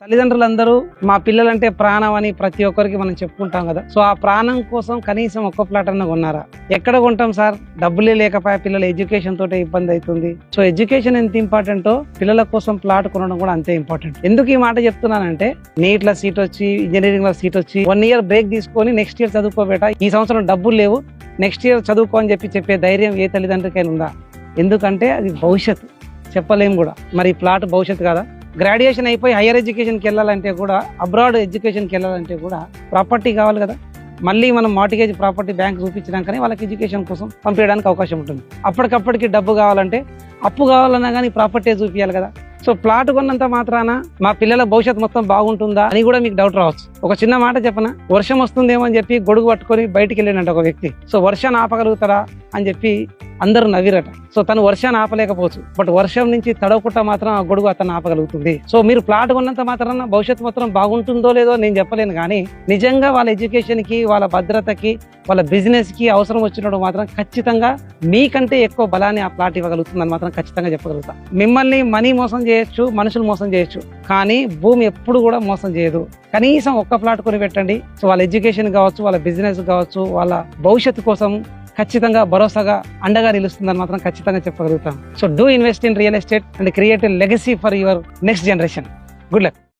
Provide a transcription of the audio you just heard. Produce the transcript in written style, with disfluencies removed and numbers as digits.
తల్లిదండ్రులందరూ మా పిల్లలంటే ప్రాణం అని ప్రతి ఒక్కరికి మనం చెప్పుకుంటాం కదా. సో ఆ ప్రాణం కోసం కనీసం ఒక్క ప్లాట్ అన్న కొన్నారా? ఎక్కడ కొంటాం సార్? డబ్బులే లేకపోయా పిల్లల ఎడ్యుకేషన్ తోటే ఇబ్బంది అవుతుంది. సో ఎడ్యుకేషన్ ఎంత ఇంపార్టెంటో పిల్లల కోసం ప్లాట్ కొనడం కూడా అంతే ఇంపార్టెంట్. ఎందుకు ఈ మాట చెప్తున్నానంటే, నీట్ లో సీట్ వచ్చి, ఇంజనీరింగ్ లో సీట్ వచ్చి 1 year బ్రేక్ తీసుకొని నెక్స్ట్ ఇయర్ చదువుకోబేట, ఈ సంవత్సరం డబ్బులు లేవు నెక్స్ట్ ఇయర్ చదువుకో అని చెప్పే ధైర్యం ఏ తల్లిదండ్రులకైనా ఉందా? ఎందుకంటే అది భవిష్యత్తు, చెప్పలేము కూడా. మరి ప్లాట్ భవిష్యత్తు కదా. గ్రాడ్యుయేషన్ అయిపోయి హైయర్ ఎడ్యుకేషన్కి వెళ్ళాలంటే కూడా, అబ్రాడ్ ఎడ్యుకేషన్కి వెళ్ళాలంటే కూడా ప్రాపర్టీ కావాలి కదా. మళ్ళీ మనం మార్టిగేజ్ ప్రాపర్టీ బ్యాంక్ చూపించినాకనే వాళ్ళకి ఎడ్యుకేషన్ కోసం పంపించడానికి అవకాశం ఉంటుంది. అప్పటికప్పటికి డబ్బు కావాలంటే, అప్పు కావాలన్నా కానీ ప్రాపర్టీ చూపించాలి కదా. సో ప్లాట్ కొన్నంత మాత్రాన మా పిల్లల భవిష్యత్తు మొత్తం బాగుంటుందా అని కూడా మీకు డౌట్ రావచ్చు. ఒక చిన్న మాట చెప్పనా, వర్షం వస్తుందేమో అని చెప్పి గొడుగు పట్టుకొని బయటికి వెళ్ళినట్టు ఒక వ్యక్తి. సో వర్షాన్ని ఆపగలుగుతారా అని చెప్పి అందరూ నవ్విరట. సో తను వర్షాన్ని ఆపలేకపోవచ్చు, బట్ వర్షం నుంచి తడవకుండా మాత్రం ఆ గొడుగు అతను ఆపగలుగుతుంది. సో మీరు ప్లాట్ కొన్నంత మాత్రాన భవిష్యత్తు మొత్తం బాగుంటుందో లేదో నేను చెప్పలేను, కానీ నిజంగా వాళ్ళ ఎడ్యుకేషన్ కి, వాళ్ళ భద్రతకి, వాళ్ళ బిజినెస్ కి అవసరం వచ్చినప్పుడు మాత్రం ఖచ్చితంగా మీకంటే ఎక్కువ బలాన్ని ఆ ప్లాట్ ఇవ్వగలుగుతుందని మాత్రం ఖచ్చితంగా చెప్పగలుగుతా. మిమ్మల్ని మనీ మోసం చేయొచ్చు, మనుషులు మోసం చేయొచ్చు, కానీ భూమి ఎప్పుడు కూడా మోసం చేయదు. కనీసం ఒక్క ప్లాట్ కొని పెట్టండి. సో వాళ్ళ ఎడ్యుకేషన్ కావచ్చు, వాళ్ళ బిజినెస్ కావచ్చు, వాళ్ళ భవిష్యత్తు కోసం ఖచ్చితంగా భరోసాగా అండగా నిలుస్తుందని మాత్రం ఖచ్చితంగా చెప్పగలుగుతాం. So do invest in real estate and create a legacy for your next generation. Good luck.